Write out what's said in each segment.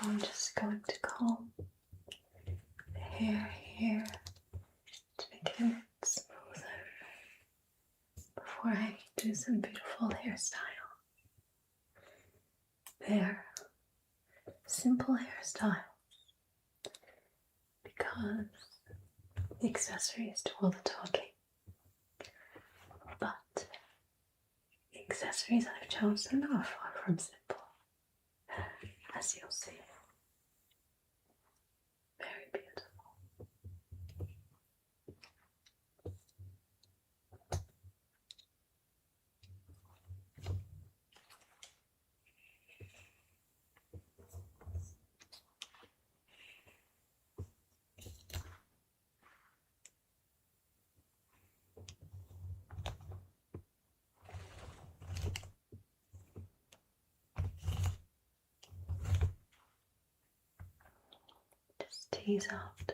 I'm just going to comb the hair here to make it a bit smoother before I do some beautiful hairstyle. They're simple hairstyles because the accessories do all the talking. But the accessories I've chosen are far from simple, as you'll see. Very beautiful. Just tease out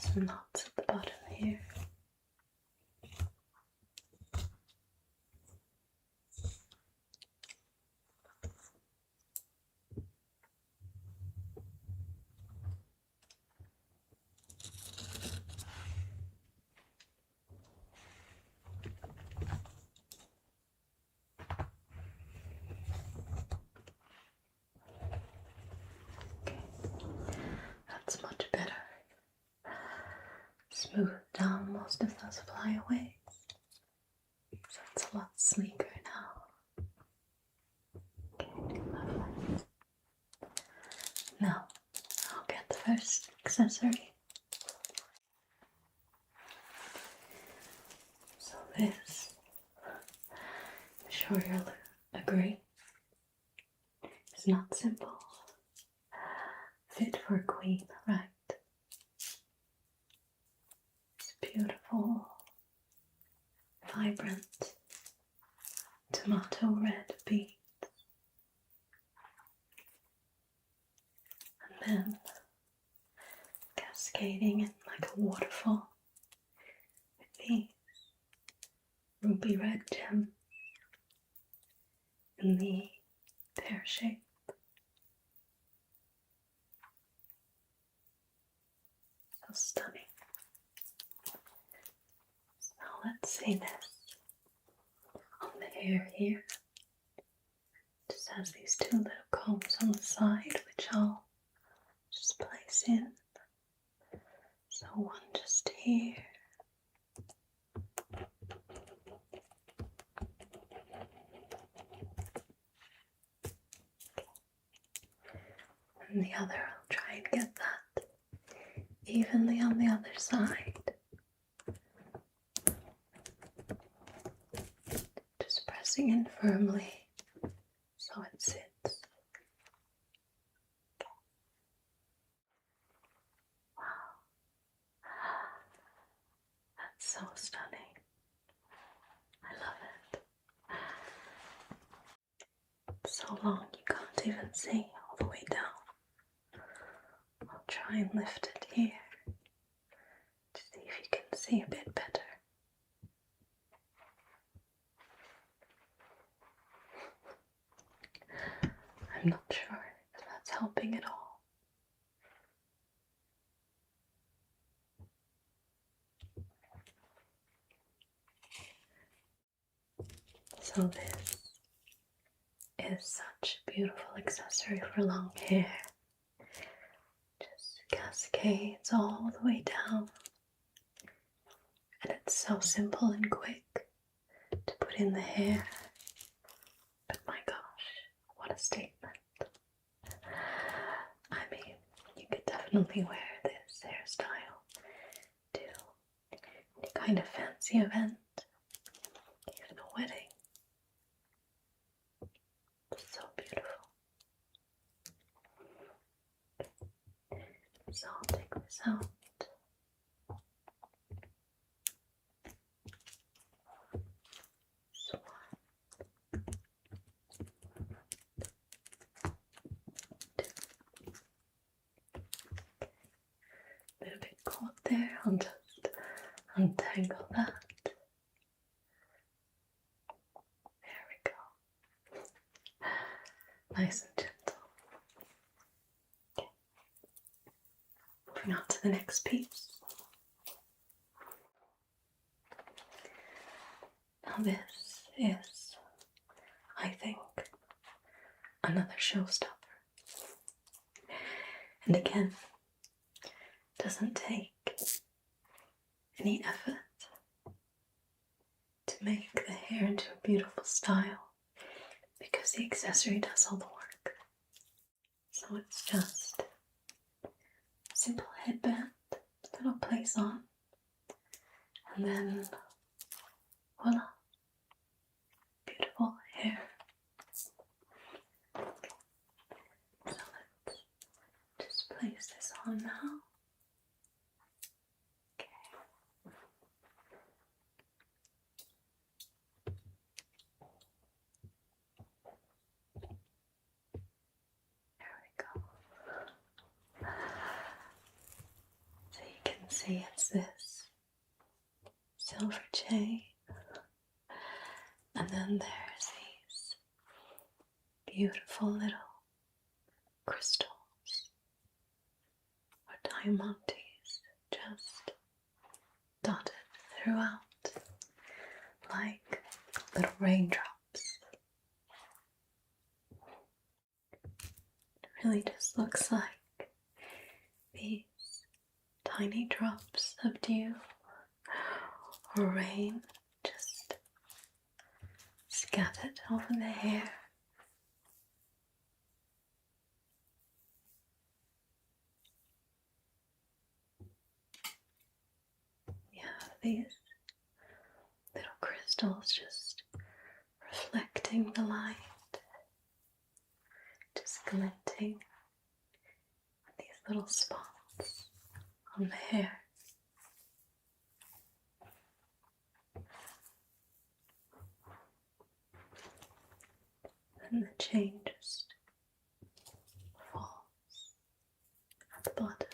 some knots at the bottom here. That's much better. Smooth down most of those flyaways. So it's a lot sleeker now. Okay, lovely. Now, I'll get the first accessory. So this, I'm sure you'll agree, is not simple. Fit for a queen, right? It's beautiful, vibrant, tomato red beads. And then cascading in like a waterfall with these ruby red gems in the pear shape. So stunning. So now let's see this on the hair here. Just has these two little combs on the side, which I'll just place in. So one just here. And the other, I'll try and get that evenly on the other side. Just pressing in firmly so it sits. Wow. That's so stunning. I love it. It's so long you can't even see all the way down. I'll try and lift it here to see if you can see a bit better. I'm not sure if that's helping at all. So this is such a beautiful accessory for long hair. Just cascades all the way down. And it's so simple and quick to put in the hair. But my gosh, what a statement. I mean, you could definitely wear this hairstyle to any kind of fancy event, even a wedding. It's so beautiful. So I'll take this out. There, I'll just untangle that. There we go. Nice and gentle. Going on to the next piece. Now this is, I think, another showstopper. And again, doesn't take any effort to make the hair into a beautiful style because the accessory does all the work. So it's just a simple headband that I'll place on, and then voila, beautiful hair. So let's just place this on now. So you can see it's this silver chain, and then there's these beautiful little crystals or diamantes just dotted throughout like little raindrops. It really just looks like these tiny drops of dew or rain just scattered over the hair. You have these little crystals just reflecting the light, just glinting with these little spots on the hair. And the chain just falls at the bottom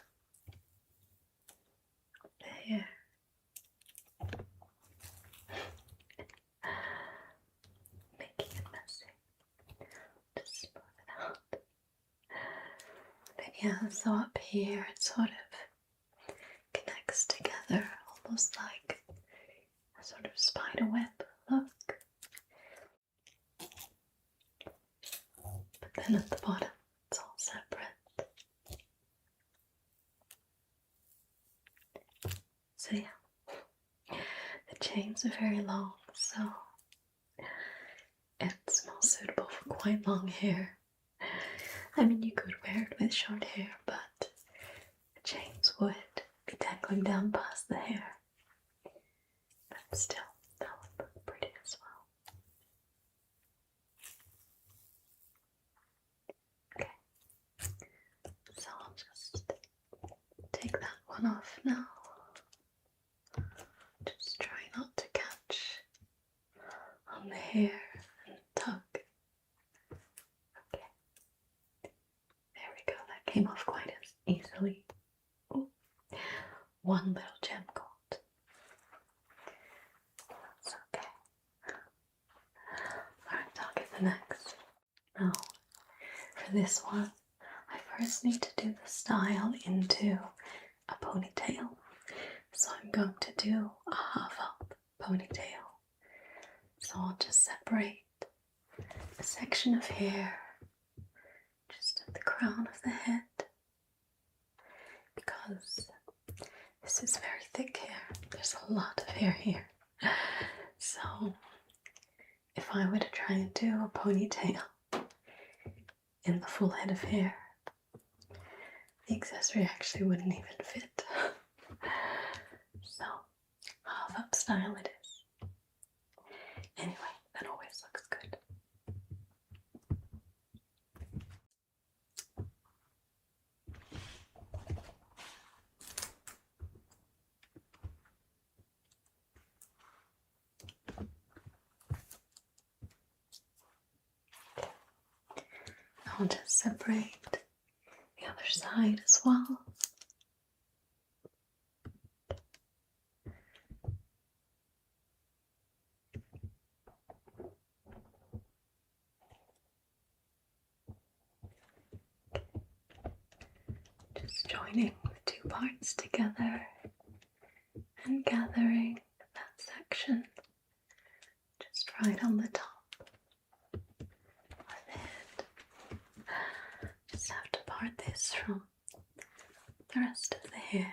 of the hair. Making it messy. Just smooth it out. Then yeah, so up here it sort of connects together almost like a sort of spider web look. But then at the bottom it's all separate. So yeah, the chains are very long, so it's more suitable for quite long hair. I mean, you could wear it with short hair, but the chains would be dangling down past the hair. But still, that would look pretty as well. Okay, so I'll just take that one off now. Just try not to catch on the hair and tug. Okay, there we go, that came off quite as easily. Ooh. One little gem gold. That's okay. Alright, I'll get the next. Now, for this one, I first need to do the style into a ponytail. So I'm going to do a half up ponytail. So I'll just separate a section of hair just at the crown of the head, because this is very thick hair. There's a lot of hair here. So if I were to try and do a ponytail in the full head of hair, the accessory actually wouldn't even fit. So half up style it is. Anyway, that always looks good. I'll just separate the other side as well. Just joining the two parts together and gathering that section just right on the top of the head. Just have to part this from the rest of the hair.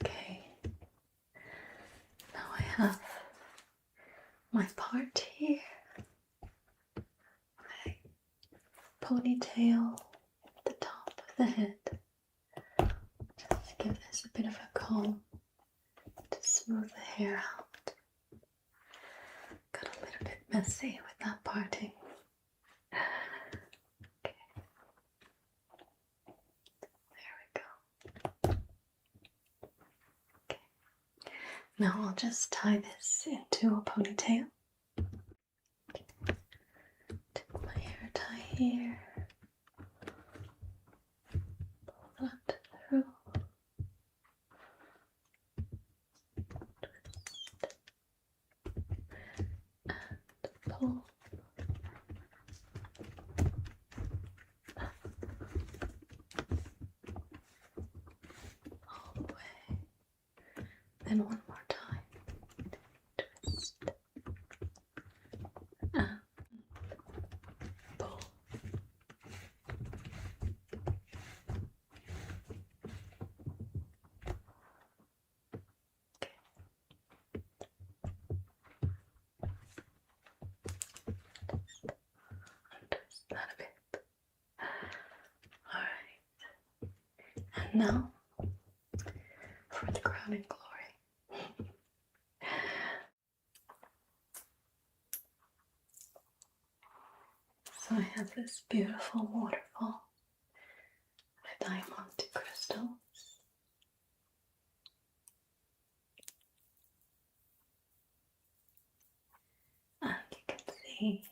Okay, now I have my part here, my ponytail at the top of the head. Just give this a bit of a comb to smooth the hair out. Got a little bit messy with that parting. Okay. There we go. Okay. Now I'll just tie this into a ponytail. Take my hair tie here. Pull that through. Pull. All the way. Then one more time. Twist. And pull. Okay. Untwist that a bit. Alright. And now for the crowning glory. So I have this beautiful waterfall with diamante crystals. And you can see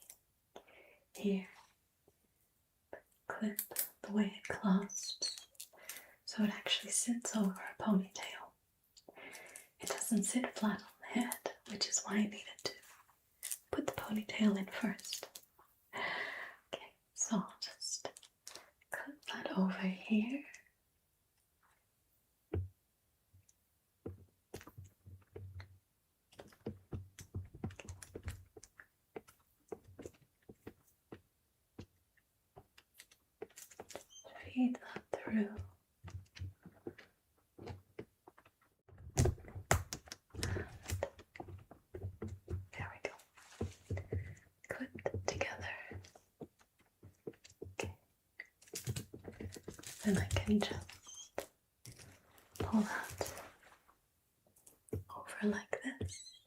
here the clip, the way it clasps, so it actually sits over a ponytail. It doesn't sit flat on the head, which is why I needed to put the ponytail in first. Okay, so I'll just clip that over here. Feed that through. There we go. Clipped together. Okay. Then I can just pull that over like this.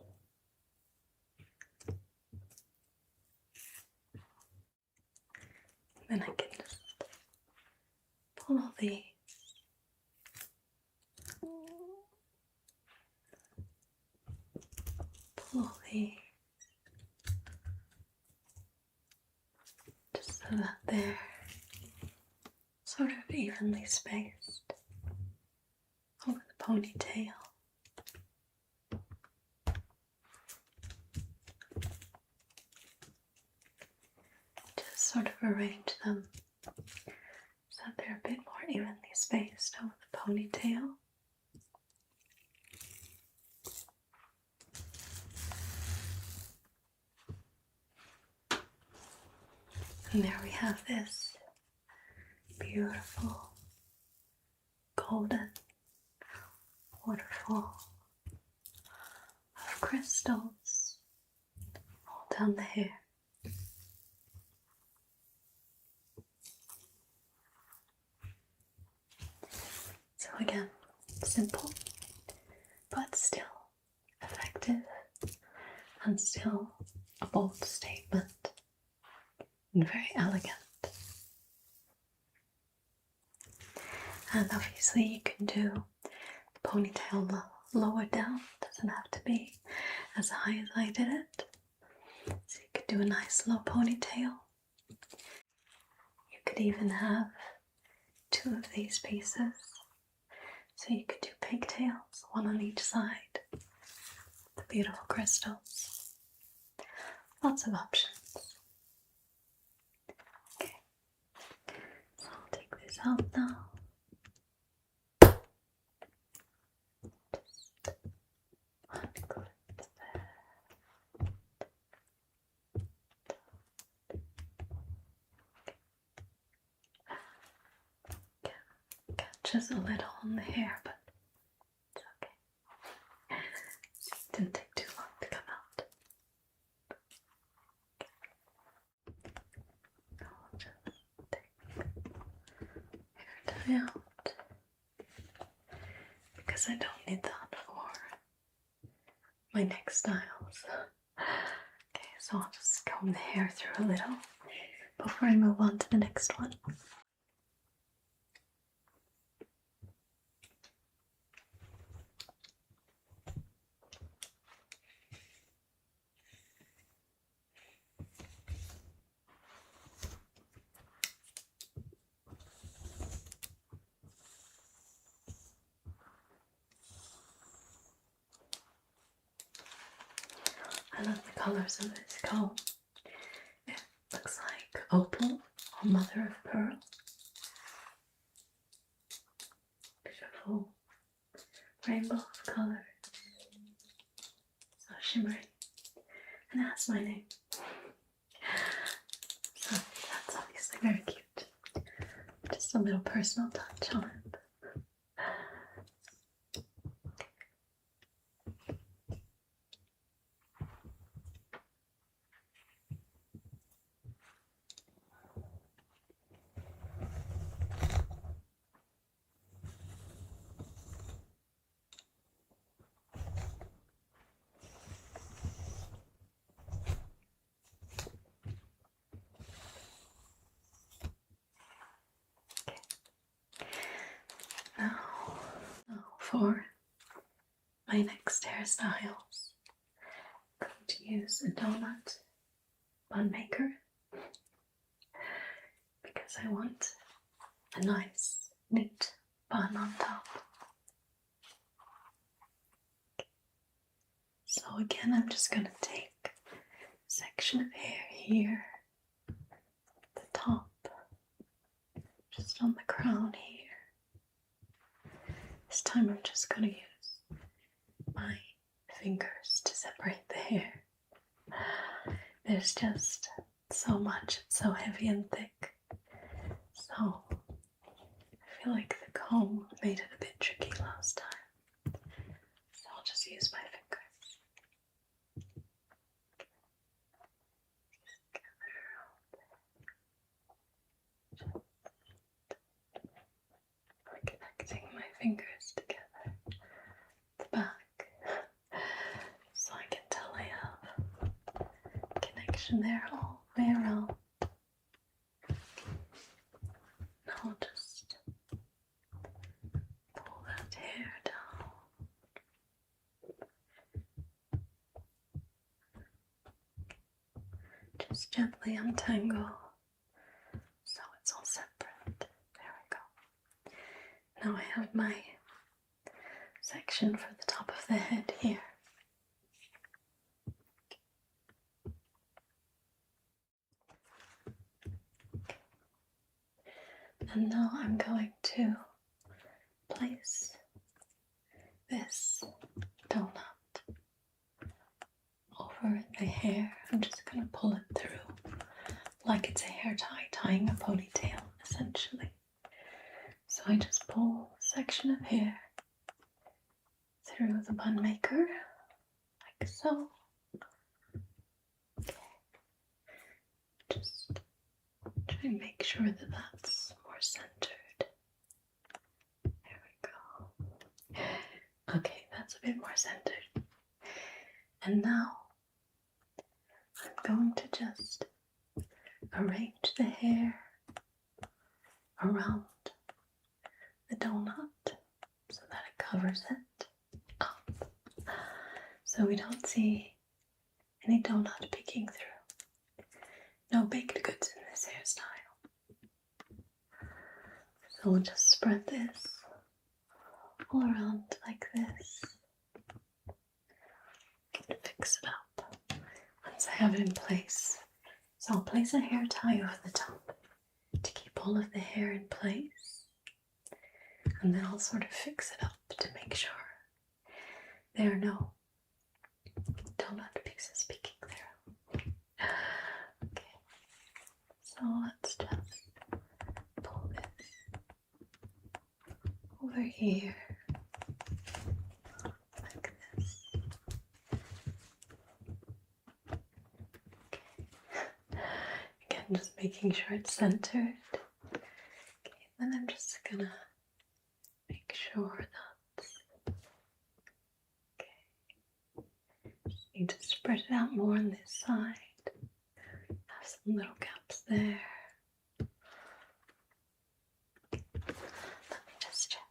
Then I can just pull all these just so that they're sort of evenly spaced over the ponytail. Just sort of arrange them so that they're a bit more evenly spaced over the ponytail. And there we have this beautiful golden waterfall of crystals all down the hair. So again, simple, but still effective, and still a bold statement, and very elegant. And obviously you can do the ponytail lower down, doesn't have to be as high as I did it. So you could do a nice low ponytail. You could even have two of these pieces. So you could do pigtails, one on each side. The beautiful crystals. Lots of options. Okay, so I'll take this out now. Just unclip there. Catches a little on the hair, but it's okay. It didn't take too long to come out. I'll just take hair dye out because I don't need that for my next styles. Okay, so I'll just comb the hair through a little before I move on to the next one. I love the colours of this comb. It looks like opal or mother of pearl. Beautiful rainbow of colours. So shimmering. And it has my name. So that's obviously very cute. Just a little personal touch on it. Now for my next hairstyles, I'm going to use a donut bun maker because I want a nice neat bun on top. So again, I'm just going to take a section of hair here at the top, just on the crown here. This time I'm just going to use my fingers to separate the hair. There's just so much, it's so heavy and thick. So I feel like the comb made it a bit tricky last time. So I'll just use my fingers. Connecting my fingers together at the back so I can tell I have connection there all the way around. Now I'll just pull that hair down. Just gently untangle so it's all separate. There we go. Now I have my section for the top of the head here. And now I'm going to place this donut over the hair. I'm just going to pull it through like it's a hair tie, tying a ponytail essentially. So I just pull a section of hair through the bun maker, like so. Okay. Just try and make sure that that's more centered. There we go. Okay, that's a bit more centered. And now I'm going to just arrange the hair around the donut so that it covers it up, so we don't see any donut peeking through. No baked goods in this hairstyle. So So we'll just spread this all around like this. Fix it up once I have it in place. So I'll place a hair tie over the top to keep all of the hair in place, and then I'll sort of fix it up to make sure there are no donut pieces peeking through. Okay, so let's just pull this over here like this. Okay. Again, just making sure it's centered. Okay, then I'm just gonna make sure that, okay, just need to spread it out more on this side. Have some little gaps there. Let me just check.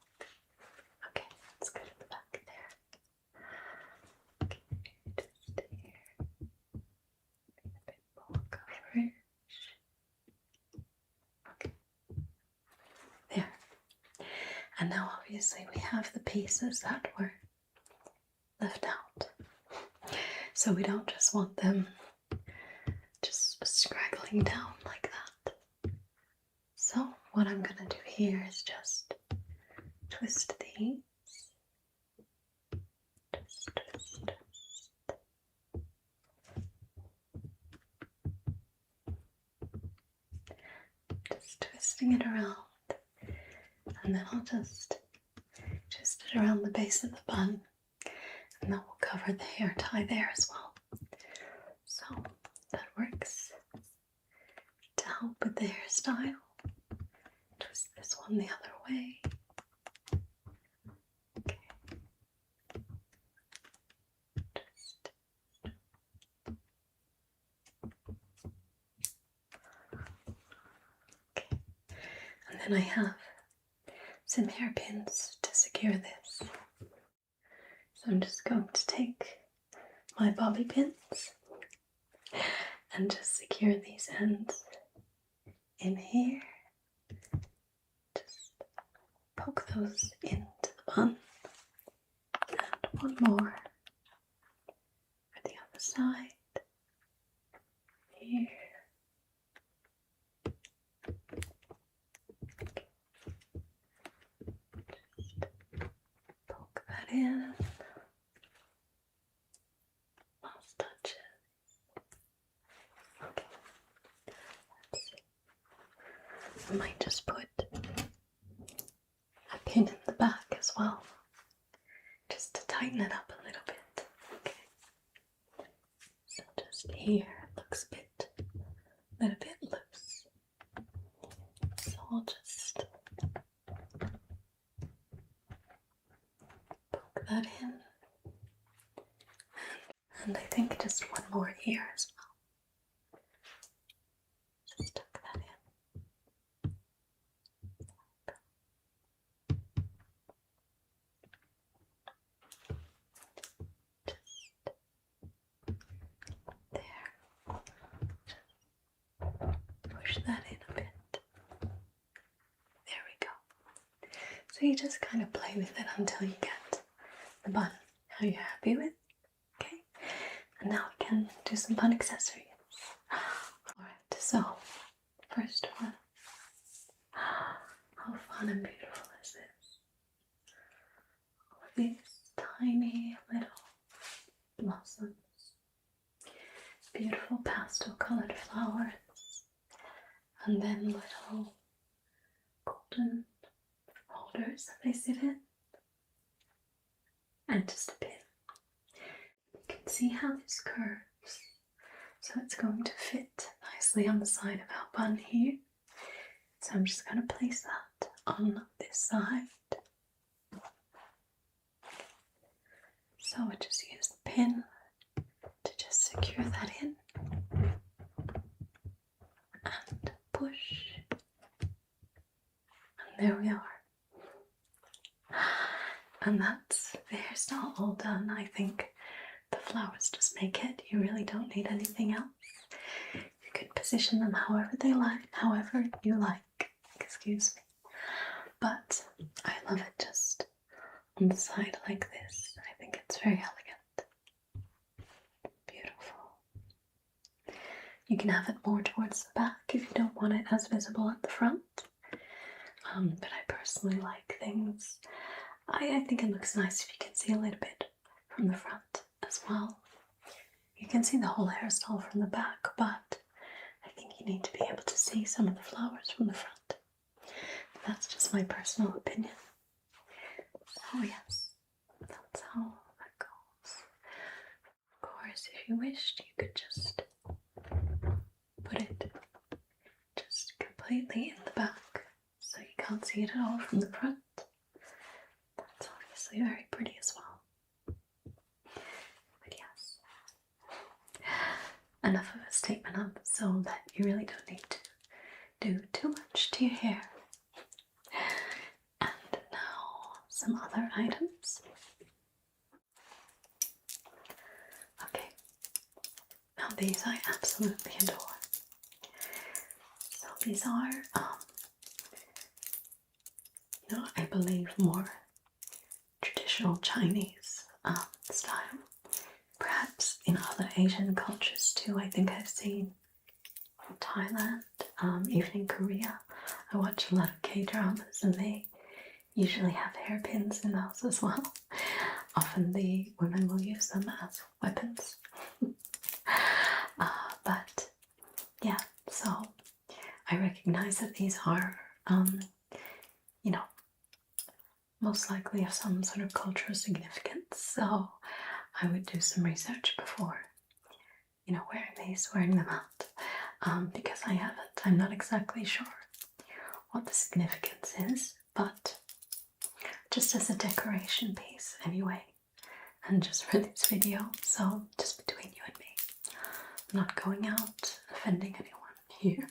Okay, that's good at the back there. Okay, just here. Need a bit more coverage. Okay. There. And now obviously we have the pieces that were left out. So we don't just want them just scraggling down like that. So what I'm going to do here is just twist these. Twist, twist, twist. Just twisting it around. And then I'll just twist it around the base of the bun. And that will cover the hair tie there as well. So that works to help with the hairstyle. Twist this one the other way. Okay. Twist. Okay. And then I have some hairpins to secure this. So I'm just going to take my bobby pins and just secure these ends in here. Just poke those into the bun. And one more for the other side. Here. Just poke that in. Last touches. Okay. Let's see. I might just put a pin in the back as well, just to tighten it up a little bit. Okay. So just here, it looks a little bit loose. So I'll just poke that in. And I think just one more here as well. Just tuck that in. Just there. Just push that in a bit. There we go. So you just kind of play with it until you get the bun how you're happy with. Okay. And now we can do some bun accessories. Alright, so first one. How fun and beautiful is this? All of these tiny little blossoms. Beautiful pastel colored flowers. And then little golden holders that they sit in. And just a pin. You can see how this curves. So it's going to fit nicely on the side of our bun here. So I'm just going to place that on this side. So I just use the pin to just secure that in. And push. And there we are. And that's the hairstyle all done. I think the flowers just make it. You really don't need anything else. You can position them however you like. Excuse me. but I love it just on the side like this. I think it's very elegant. Beautiful. You can have it more towards the back if you don't want it as visible at the front. But I personally like things. I think it looks nice if you can see a little bit from the front as well. You can see the whole hairstyle from the back, but I think you need to be able to see some of the flowers from the front. That's just my personal opinion. So yes, that's how that goes. Of course, if you wished, you could just put it just completely in the back, so you can't see it at all from the front. That's obviously very pretty as well. But yes, enough of a statement up so that you really don't need to do too much to your hair. And now some other items. Okay, now these I absolutely adore. So these are, I believe more traditional Chinese style. Perhaps in other Asian cultures too. I think I've seen in Thailand, even in Korea. I watch a lot of K-dramas and they usually have hairpins in those as well. Often the women will use them as weapons. But yeah, so I recognize that these are, most likely of some sort of cultural significance. So I would do some research before, wearing them out. Because I haven't. I'm not exactly sure what the significance is, but just as a decoration piece anyway, and just for this video, so just between you and me. I'm not going out offending anyone here,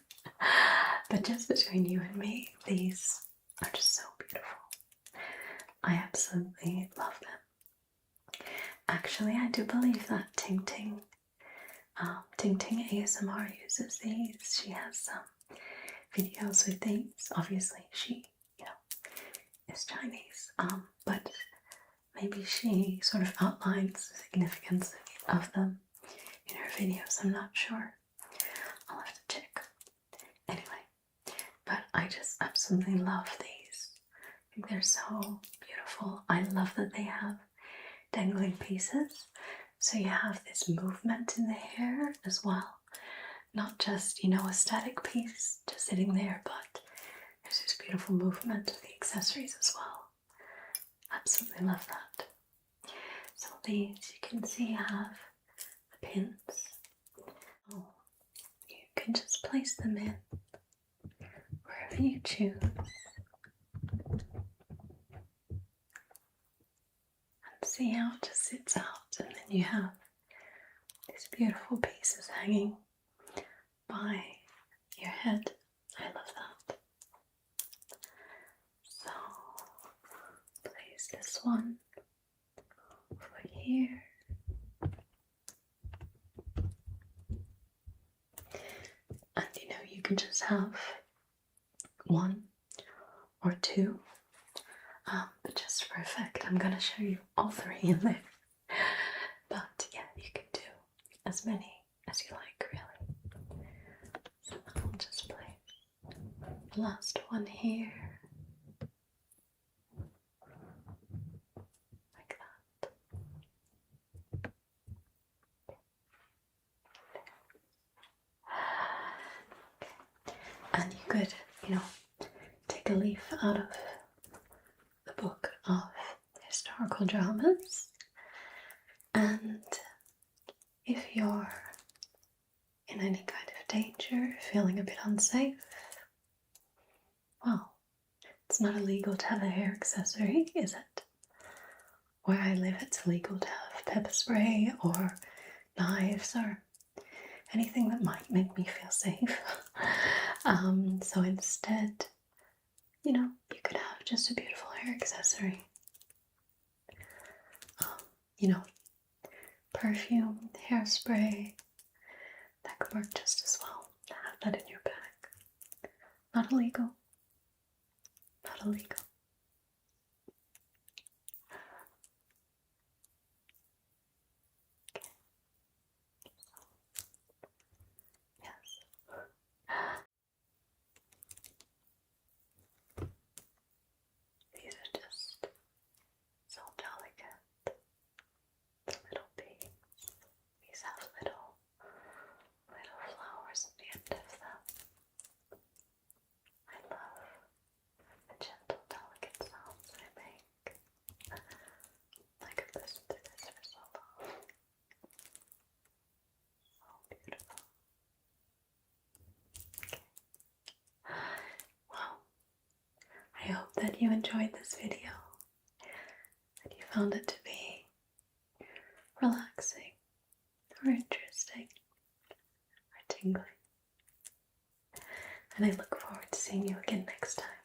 but just between you and me, these are just so beautiful. I absolutely love them. Actually, I do believe that Ting Ting ASMR uses these. She has some videos with these. Obviously, she, is Chinese, but maybe she sort of outlines the significance of them in her videos. I'm not sure. I'll have to check. Anyway, but I just absolutely love these. I think they're so beautiful. I love that they have dangling pieces, so you have this movement in the hair as well. Not just, a static piece just sitting there, but there's this beautiful movement of the accessories as well. Absolutely love that. So these, you can see, have the pins. Oh, you can just place them in wherever you choose. And see how it just sits out, and then you have these beautiful pieces hanging by your head. I love that. So place this one over here. And you can just have one or two, but just for effect, I'm gonna show you all three in there. But yeah, you can do as many as you like, really. So I'll just place the last one here, like that. And you could, take a leaf out of the book of historical dramas, and if you're in any kind of danger, feeling a bit unsafe, well, it's not illegal to have a hair accessory, is it? Where I live, it's illegal to have pepper spray or knives or anything that might make me feel safe. So instead, you could have just a beautiful hair accessory. Perfume, hairspray, that could work just as well. Have that in your bag. Not illegal. Not illegal. I hope that you enjoyed this video, that you found it to be relaxing or interesting or tingling. And I look forward to seeing you again next time.